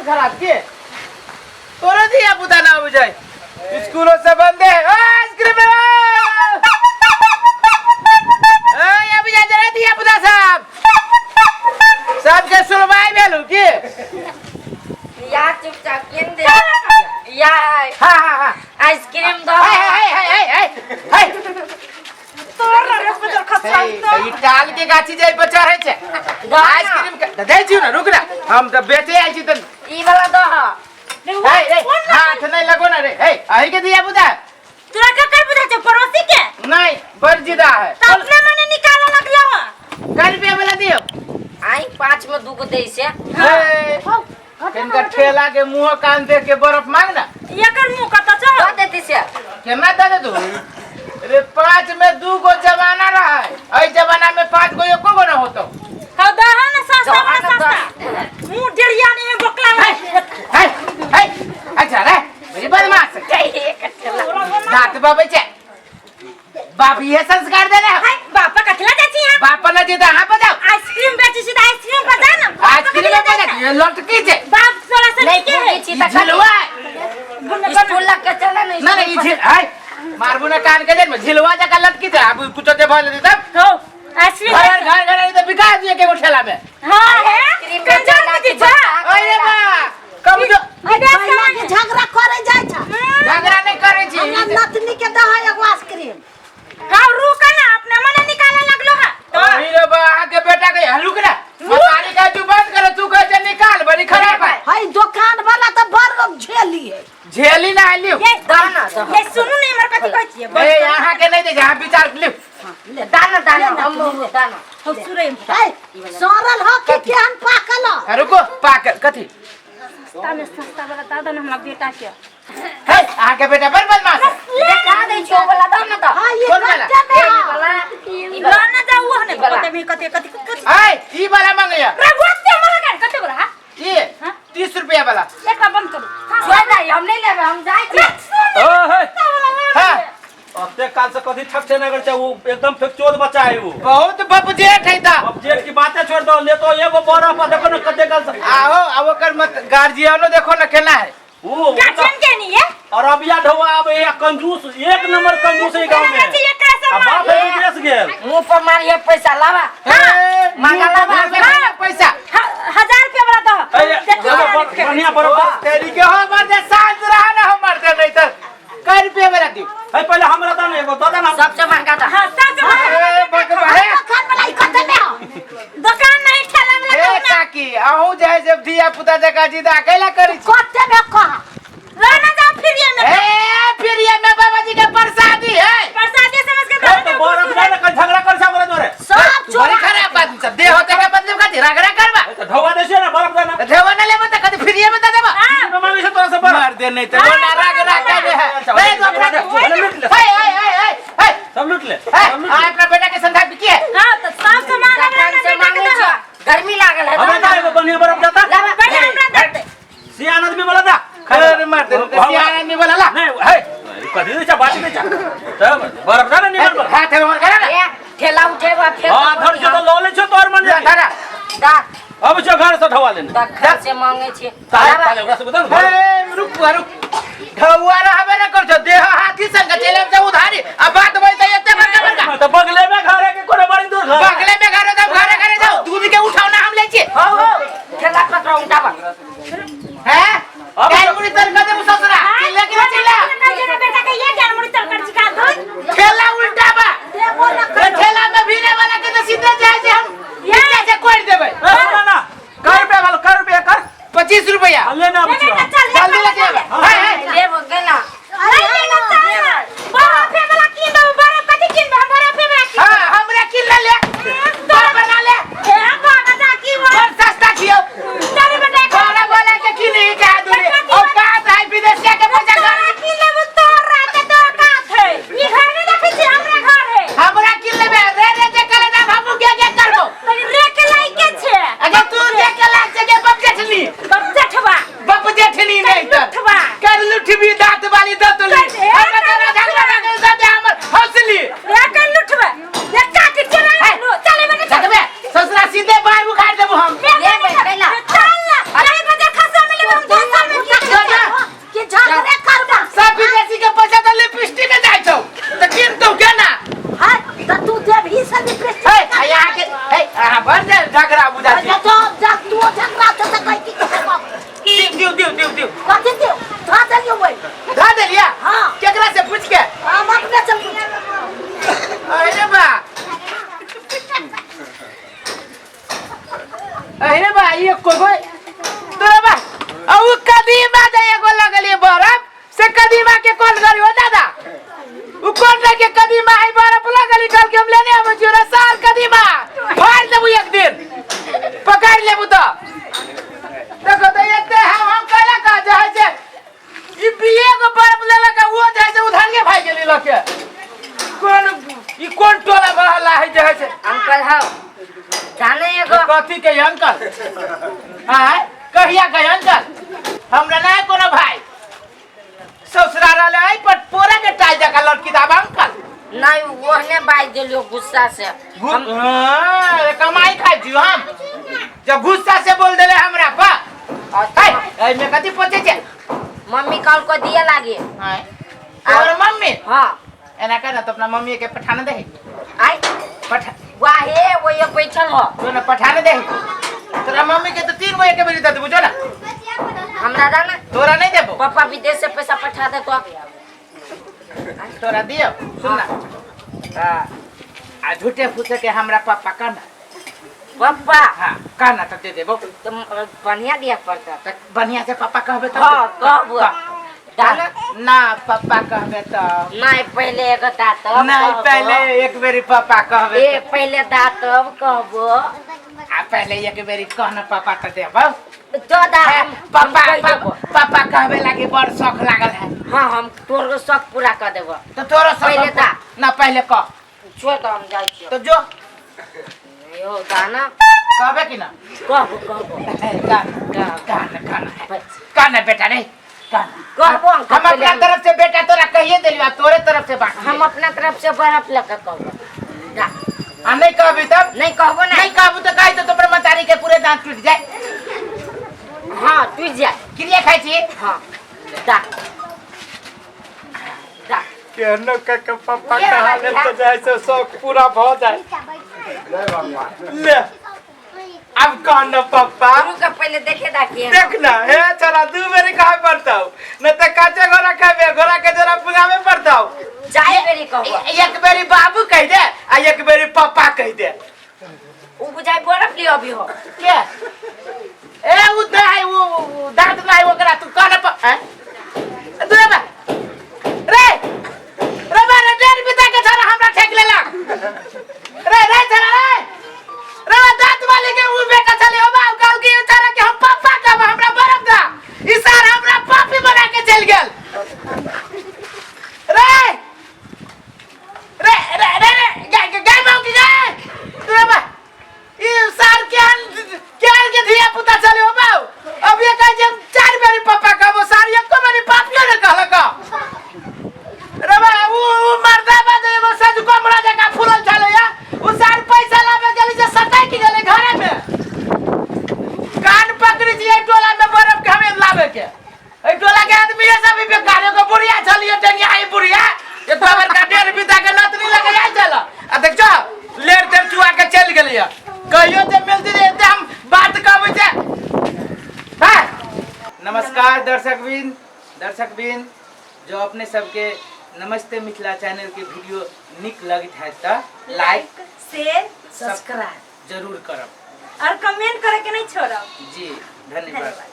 दिमाग खराब के तोरे दिया पुता ना बुझाई स्कूलों से बंद है आइसक्रीम ये बुझा जरा दिया पुता साहब सबके सुलवाई भेलु की या चुपचाप केन दे या हां आइसक्रीम दो हाय तोर रे बदर खसरा ई टाल के गाछी जाई पर चढ़ै छै आइसक्रीम के दे छी ना रुक ना हम त बेचे आइ छी त ई वाला दो हाथ नहीं लगो ना रे अही के दिया बुदा तोरा का कर बुझा छ पड़ोसी के नहीं बर्जिदा है त अपने मने निकाला लगलो कल पे वाला दियो आई 5 में 2 को दे से इनका ठेला के मुंह कान देख के बर्फ मांग ना एकर मुंह कत छ दे देती से केना दे दू रे 5 में 2 को जमाना रहा है आई जमाना में 5 को एको गो ना होतो ह दहा ना सस्ता मुंह डेढ़िया ने बकला है अच्छा रे मेरी बदमाश दांत बाबे छे बाप ये संस्कार दे रहा हाय बापा कथला जाची है बाप न जीता हां बजाओ आइसक्रीम बेची सीधा आइसक्रीम बजा ना आइसक्रीम बजा ये लटकी छे बाप सोला से नहीं के छी त झिलवा स्कूल लग के चला नहीं ना नहीं झिल हाय मारबू ना कान के जेल में झिलवा जका लटकी छे अब कुछ ते भले दे तब हो आइसक्रीम घर तो बिका दिए के ठेला में हां है कंजर की जा ओए बा कब जो के झगड़ा करे जाय छ झगड़ा नहीं करे छी नतनी के दहा एगो आइसक्रीम हां रुक ना अपने मने निकाले लगलो है अरे रे बा के बेटा के हलुक ना मतारी का तू बंद कर तू कह जे निकाल बड़ी खराब है हई दुकान वाला त बड़ झेली है झेली ना लियो ये दाना ये सुनु नहीं मर कथि कहै छियै ए यहां के नहीं दे जहां विचार लियो दाना दाना हो सुरे सरल हो के केहन पाकल रुको पाक कथि तामे सस्ता वाला दादा ना हमरा बेटा के है आ के बेटा बड़ बदमाश ले का दे छो वाला दाना द हां ये कौन वाला? कच्चे में वाला ई दाना जा वो ने कते भी कते हाय ई वाला मांगया रे गोते मांगा कते बोला हां ये 30 रुपया वाला एकरा बंद करू छोड़ दे हम नहीं लेबे हम जाई छी ओ हे हां अब काल से कथी ठक से नगर छै वो एकदम फेकचोद बच्चा है वो बहुत बबजेठ है ता अब जेठ की बातें छोड़ दो ले तो एगो बड़ा पर देखो ना कते काल से आओ अब ओकर मत गार्जियनो देखो ना केना है वो गार्जियन के नहीं है और अब या ढवा अब एक कंजूस एक नंबर कंजूस है गांव में अब बाप है विदेश गेल मुंह पर मारिए पैसा लावा मांगा लावा पैसा 1000 रुपया वाला दो बढ़िया बराबर तेरी के हो मर शांत रहा ना हम मरते नहीं तो कै रुपया वाला दी है पहले हमरा दान एगो दादा ना सबसे महंगा था हां सबसे अरे भगवान दुकान वाला ई कते में हो दुकान नहीं ठेला ए वाला काकी आहू जाए जब दिया पुता जका जिद अकेला करी कते में कहा रहना जाओ फिर ये में फिर ये में बाबा जी का प्रसादी है प्रसादी समझ के तो बरफ जाने का झगड़ा कर सा बोले तोरे सब बड़ी खराब बात सब दे होते का मतलब का झगड़ा करबा तो ढवा देसे ना बरफ जाना देवा न लेबो त कदी फिर ये में देबा तो मांगे से तोरा से बरफ मार दे नहीं तो ना राग राग के है ए तो अपना हाय सब लूट ले अपना बेटा के संधा बिकी है हां तो सब सामान से मांगे छ गर्मी लागल है हमरा का एगो बढ़िया बरफ जाता लावा पहले हमरा दे सियान आदमी बोला था अरे मार दे सियाना नहीं बोला ला नहीं है कथी नहीं चा बात नहीं चा तब बरफ जाना नहीं बरफ हाथ में करा ना ठेला उठेबा फिर हां धर से तो लो ले छ तोर मन जाए दादा दा अब जो घर से ढवा लेने घर से मांगे छी ताले ओकरा से बता रुक ढौआ रहबे न कर देह हाथी संग चले से उधारी अब बात होई त एते बड़का तो बगले में घर है कि कोने बड़ी दूर घर बगले में घर है घरे जाओ दूध के उठाओ ना हम ले छी हो ठेला पकड़ा उठावा हैं अब मुड़ी तर कदे मुससरा चिल्ला के चिल्ला बेटा के ये क्या मुड़ी तर कर चिका दो ठेला उल्टा बा ठेला में भीने वाला के तो सीधे जाए जे हम ये से कोड़ देबे ना ना कर रुपया कर 25 रुपया ले ना अब जल्दी ले जेबे ले वो गना अरे ना कौन टोला बहला है जहाँ से अंकल हो जाने एगो कथी के अंकल हां कहिया गए अंकल हमरा नहीं कोनो भाई ससुराल वाले आई पर पोरा के टाई जका लड़की दाब अंकल नहीं ओहने बाज देलियो गुस्सा से हां कमाई खाई छी हम जब गुस्सा से बोल देले हमरा पा ए मैं कथी पूछे छे मम्मी कल को दिए लागे हां और मम्मी हां एना कर ना तो अपना मम्मी के पठाने दे आई पठा वाहे वो ये बैठल हो तो ना पठाने दे तोरा मम्मी के तो 3 गो एक बेरी दे बुझो ना हमरा दाना तोरा नहीं देबो पापा विदेश से पैसा पठा दे तो तोरा दियो सुन ना आ झूठे फूसे के हमरा पापा कहना पापा हां कहना तो दे देबो तुम बढ़िया दिया पड़ता तो बढ़िया से पापा कहबे तो हां कहबो दाना ना पापा कहबे तो नहीं पहले एक दात नहीं पहले एक बेरी पापा कहबे ए पहले दात कहबो आ पहले एक बेरी कहना पापा तो देबो तो दा पापा पापा कहबे लागे बड़ शौक लागल है हां हम तोर शौक पूरा कर देबो तो तोरो पहले दा ना पहले कह छोड़ तो हम जाई छी तो जो यो दाना कहबे कि ना कहबो कहना बेटा रे कहबो हम अपना तरफ से बेटा तोरा कहिए देलियो तोरे तरफ से बात हम अपना तरफ से बर्फ लेकर कहबो दा आ नहीं कहबी तब नहीं कहबो नहीं कहबू तो कहि तो तोर मतारी के पूरे दांत टूट जाए हां तू जा क्रिया खाई छी हां दा दा केहनो के पापा कहा ले तो जैसे शौक पूरा भ जाए ले अब कहना पापा तू का पहले देखे दा के देखना हे चला 2 बेरी कहे पड़ताऊ न त काचे घोड़ा खाबे घोड़ा के जरा पुगावे पड़ताऊ चाय बेरी कहबो एक बेरी बाबू कह दे आ एक बेरी पापा कह दे उ बुझाई बर्फ लियो अभी हो के ए उ दाई वो दांत नाही ओकरा तू कहना हैं दुए बा रे रे बारे डेर बिता के छोरा हमरा ठेक लेला रे रे छोरा रे रे दांत वाले के उ बेटा चले हो बा गाल के छोरा के हम पापा का हमरा बरफ दा ई सार हमरा पापी बना के चल गेल रे रे रे रे गाय मां की गाय दुए बा ई सार के धिया पुता चले हो बाऊ अब ये कह जब 4 बेरी पापा का वो सार एक को मेरी पापियो ने कहला का रे बा वो मर्दा बा दे वो सज कोमड़ा जका फूलल चले या वो सार पैसा लावे गेली जे सटाई के गेले घरे में कान पकड़ी जी टोला में बर्फ के हमें लावे के ए टोला के आदमी ये सब बेकार को बुढ़िया चलिए टनिया आई बुढ़िया एक बार का डेर बिता के लत नहीं लगे आई चला आ देख जो लेर देर चुआ के चल गेलिया कहियो जे मिलती रे हम बात कहबै जे हां नमस्कार दर्शकबिन जो अपने सबके नमस्ते मिथिला चैनल के वीडियो निक लगित है त लाइक शेयर सब्सक्राइब जरूर करब और कमेंट करे के नहीं छोड़ब जी धन्यवाद।